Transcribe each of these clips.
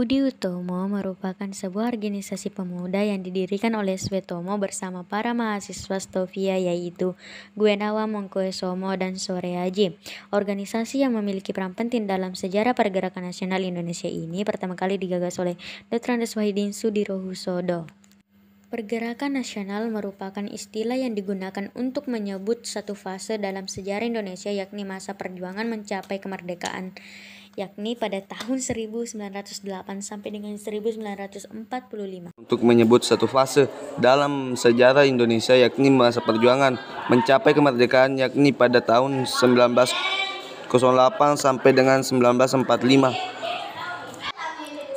Budi Utomo merupakan sebuah organisasi pemuda yang didirikan oleh Suetomo bersama para mahasiswa Stovia yaitu Guenawan Mongkuesomo dan Soreaji. Organisasi yang memiliki peran penting dalam sejarah pergerakan nasional Indonesia ini pertama kali digagas oleh Dr. Andes Wahidin Sudirohusodo. Pergerakan nasional merupakan istilah yang digunakan untuk menyebut satu fase dalam sejarah Indonesia yakni masa perjuangan mencapai kemerdekaan yakni pada tahun 1908 sampai dengan 1945. Untuk menyebut satu fase dalam sejarah Indonesia yakni masa perjuangan mencapai kemerdekaan yakni pada tahun 1908 sampai dengan 1945.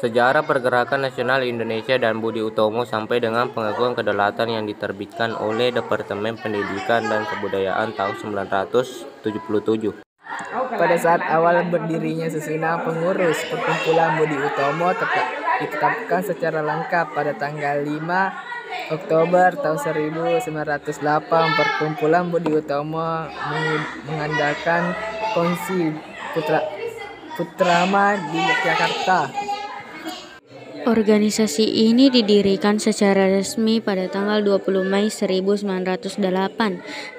Sejarah pergerakan nasional Indonesia dan Budi Utomo sampai dengan pengakuan kedaulatan yang diterbitkan oleh Departemen Pendidikan dan Kebudayaan tahun 1977. Pada saat awal berdirinya susunan pengurus, Perkumpulan Budi Utomo ditetapkan secara lengkap pada tanggal 5 Oktober tahun 1908. Perkumpulan Budi Utomo mengadakan Kongsi Putrama di Yogyakarta. Organisasi ini didirikan secara resmi pada tanggal 20 Mei 1908.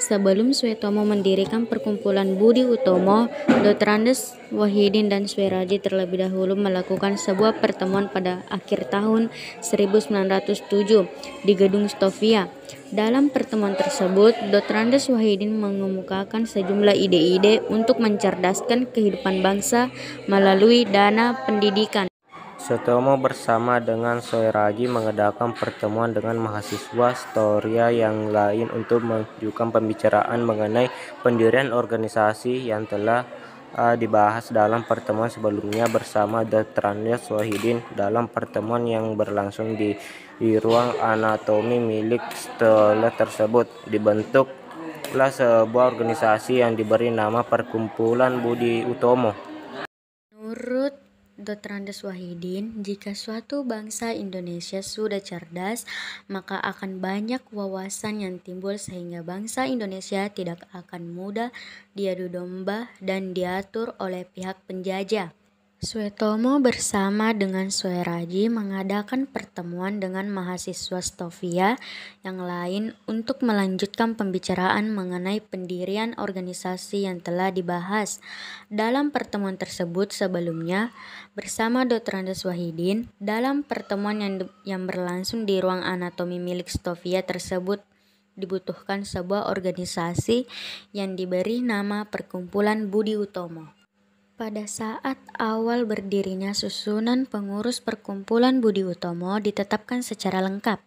Sebelum Suetomo mendirikan Perkumpulan Budi Utomo, Dr. Andes Wahidin dan Soehardi terlebih dahulu melakukan sebuah pertemuan pada akhir tahun 1907 di Gedung Stovia. Dalam pertemuan tersebut, Dr. Andes Wahidin mengemukakan sejumlah ide-ide untuk mencerdaskan kehidupan bangsa melalui dana pendidikan. Suetomo bersama dengan Soehardi mengadakan pertemuan dengan mahasiswa Storia yang lain untuk menunjukkan pembicaraan mengenai pendirian organisasi yang telah dibahas dalam pertemuan sebelumnya bersama Dr. Andes Wahidin. Dalam pertemuan yang berlangsung di ruang anatomi milik Storia tersebut, dibentuklah sebuah organisasi yang diberi nama Perkumpulan Budi Utomo. Menurut Dr. Andes Wahidin, jika suatu bangsa Indonesia sudah cerdas, maka akan banyak wawasan yang timbul sehingga bangsa Indonesia tidak akan mudah diadu domba dan diatur oleh pihak penjajah. Suetomo bersama dengan Soehardi mengadakan pertemuan dengan mahasiswa Stovia yang lain untuk melanjutkan pembicaraan mengenai pendirian organisasi yang telah dibahas. Dalam pertemuan tersebut sebelumnya, bersama Dr. Andes Wahidin, dalam pertemuan yang berlangsung di ruang anatomi milik Stovia tersebut, dibutuhkan sebuah organisasi yang diberi nama Perkumpulan Budi Utomo. Pada saat awal berdirinya susunan pengurus Perkumpulan Budi Utomo ditetapkan secara lengkap.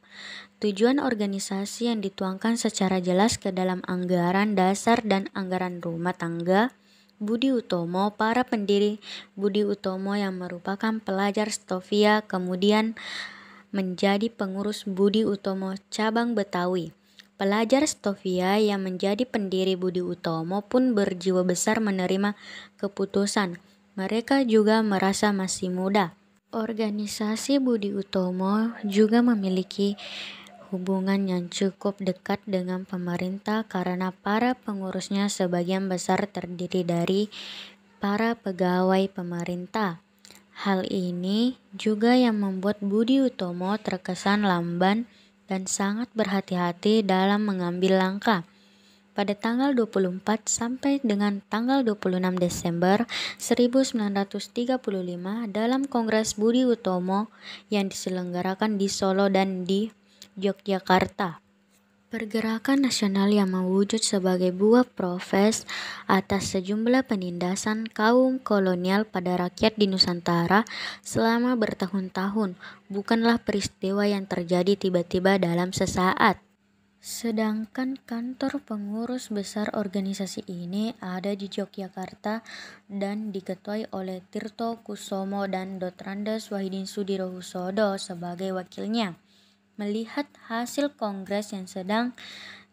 Tujuan organisasi yang dituangkan secara jelas ke dalam anggaran dasar dan anggaran rumah tangga Budi Utomo. Para pendiri Budi Utomo yang merupakan pelajar Stovia kemudian menjadi pengurus Budi Utomo cabang Betawi. Pelajar Stovia yang menjadi pendiri Budi Utomo pun berjiwa besar menerima keputusan. Mereka juga merasa masih muda. Organisasi Budi Utomo juga memiliki hubungan yang cukup dekat dengan pemerintah karena para pengurusnya sebagian besar terdiri dari para pegawai pemerintah. Hal ini juga yang membuat Budi Utomo terkesan lamban dan sangat berhati-hati dalam mengambil langkah. Pada tanggal 24 sampai dengan tanggal 26 Desember 1935 dalam Kongres Budi Utomo yang diselenggarakan di Solo dan di Yogyakarta. Pergerakan nasional yang mewujud sebagai buah proses atas sejumlah penindasan kaum kolonial pada rakyat di Nusantara selama bertahun-tahun bukanlah peristiwa yang terjadi tiba-tiba dalam sesaat. Sedangkan kantor pengurus besar organisasi ini ada di Yogyakarta dan diketuai oleh Tirto Kusumo dan Dr. Andes Wahidin Sudirohusodo sebagai wakilnya. Melihat hasil kongres yang sedang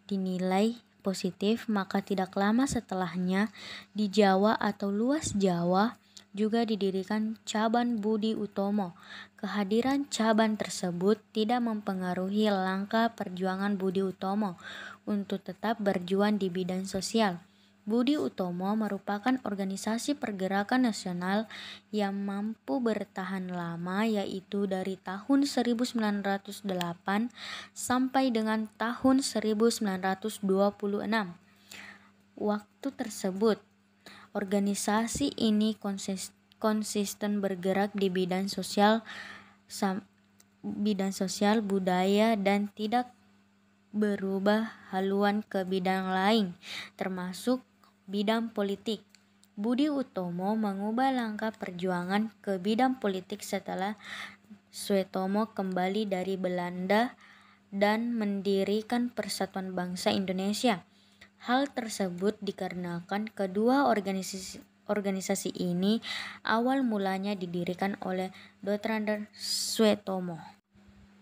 dinilai positif, maka tidak lama setelahnya di Jawa atau luas Jawa juga didirikan Caban Budi Utomo. Kehadiran Caban tersebut tidak mempengaruhi langkah perjuangan Budi Utomo untuk tetap berjuang di bidang sosial. Budi Utomo merupakan organisasi pergerakan nasional yang mampu bertahan lama, yaitu dari tahun 1908 sampai dengan tahun 1926. Waktu tersebut, organisasi ini konsisten bergerak di bidang sosial, budaya, dan tidak berubah haluan ke bidang lain, termasuk bidang politik. Budi Utomo mengubah langkah perjuangan ke bidang politik setelah Suetomo kembali dari Belanda dan mendirikan Persatuan Bangsa Indonesia. Hal tersebut dikarenakan kedua organisasi ini awal mulanya didirikan oleh Dr. Suetomo.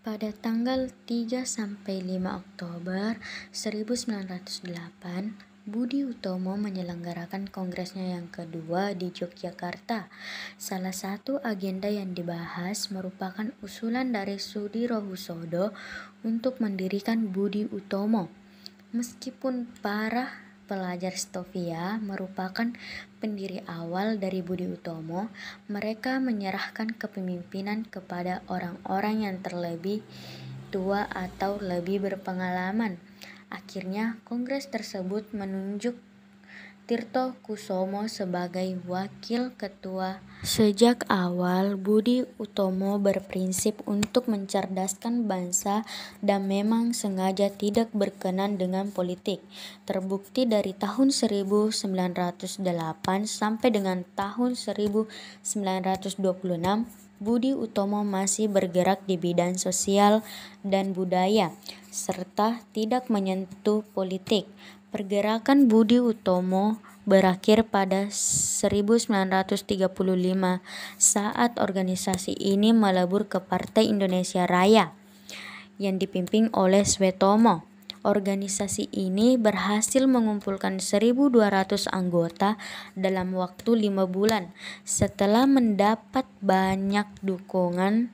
Pada tanggal 3-5 Oktober 1908, Budi Utomo menyelenggarakan kongresnya yang kedua di Yogyakarta. Salah satu agenda yang dibahas merupakan usulan dari Sudirohusodo untuk mendirikan Budi Utomo. Meskipun para pelajar Stovia merupakan pendiri awal dari Budi Utomo, mereka menyerahkan kepemimpinan kepada orang-orang yang terlebih tua atau lebih berpengalaman. Akhirnya, kongres tersebut menunjuk Tirto Kusumo sebagai wakil ketua. Sejak awal, Budi Utomo berprinsip untuk mencerdaskan bangsa dan memang sengaja tidak berkenan dengan politik. Terbukti dari tahun 1908 sampai dengan tahun 1926, Budi Utomo masih bergerak di bidang sosial dan budaya, serta tidak menyentuh politik. Pergerakan Budi Utomo berakhir pada 1935 saat organisasi ini melebur ke Partai Indonesia Raya yang dipimpin oleh Suetomo. Organisasi ini berhasil mengumpulkan 1.200 anggota dalam waktu 5 bulan. Setelah mendapat banyak dukungan,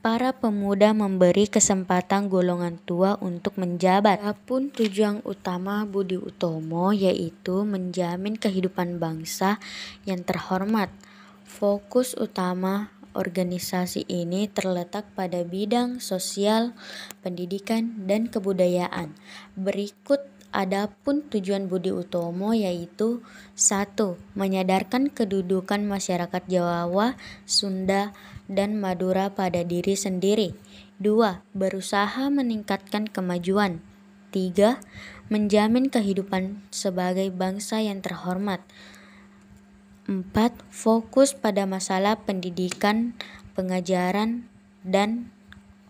para pemuda memberi kesempatan golongan tua untuk menjabat. Adapun tujuan utama Budi Utomo yaitu menjamin kehidupan bangsa yang terhormat. Fokus utama organisasi ini terletak pada bidang sosial, pendidikan, dan kebudayaan. Berikut adapun tujuan Budi Utomo yaitu 1. Menyadarkan kedudukan masyarakat Jawa, Sunda, dan Madura pada diri sendiri. 2. Berusaha meningkatkan kemajuan. 3. Menjamin kehidupan sebagai bangsa yang terhormat. 4. Fokus pada masalah pendidikan, pengajaran, dan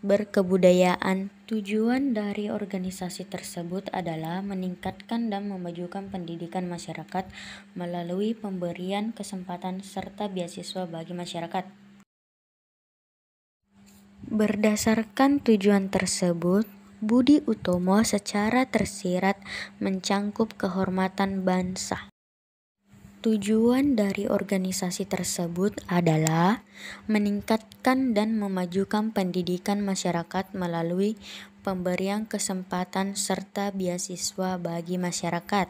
berkebudayaan. Tujuan dari organisasi tersebut adalah meningkatkan dan memajukan pendidikan masyarakat melalui pemberian kesempatan serta beasiswa bagi masyarakat. Berdasarkan tujuan tersebut, Budi Utomo secara tersirat mencangkup kehormatan bangsa. Tujuan dari organisasi tersebut adalah meningkatkan dan memajukan pendidikan masyarakat melalui pemberian kesempatan serta beasiswa bagi masyarakat.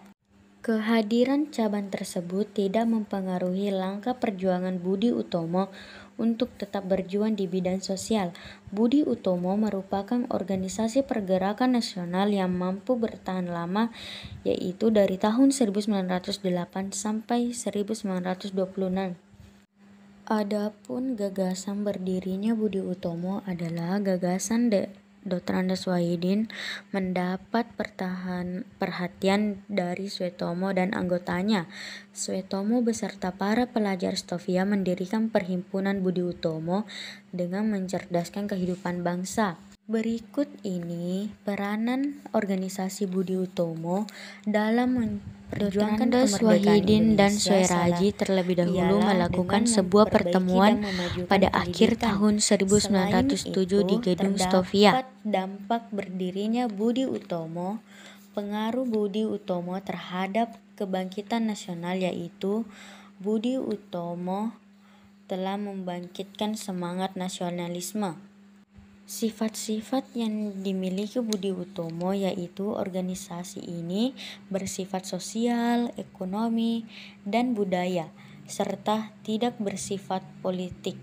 Kehadiran cabang tersebut tidak mempengaruhi langkah perjuangan Budi Utomo untuk tetap berjuang di bidang sosial. Budi Utomo merupakan organisasi pergerakan nasional yang mampu bertahan lama, yaitu dari tahun 1908 sampai 1926. Adapun gagasan berdirinya Budi Utomo adalah gagasan Dr. Andes Wahidin mendapat perhatian dari Suetomo dan anggotanya. Suetomo beserta para pelajar Stovia mendirikan Perhimpunan Budi Utomo dengan mencerdaskan kehidupan bangsa. Berikut ini peranan organisasi Budi Utomo dalam memperjuangkan kemerdekaan dan Soeraji terlebih dahulu melakukan sebuah pertemuan pada akhir tahun 1907 di Gedung Stovia. Dampak berdirinya Budi Utomo. Pengaruh Budi Utomo terhadap kebangkitan nasional yaitu Budi Utomo telah membangkitkan semangat nasionalisme. Sifat-sifat yang dimiliki Budi Utomo yaitu organisasi ini bersifat sosial, ekonomi, dan budaya, serta tidak bersifat politik.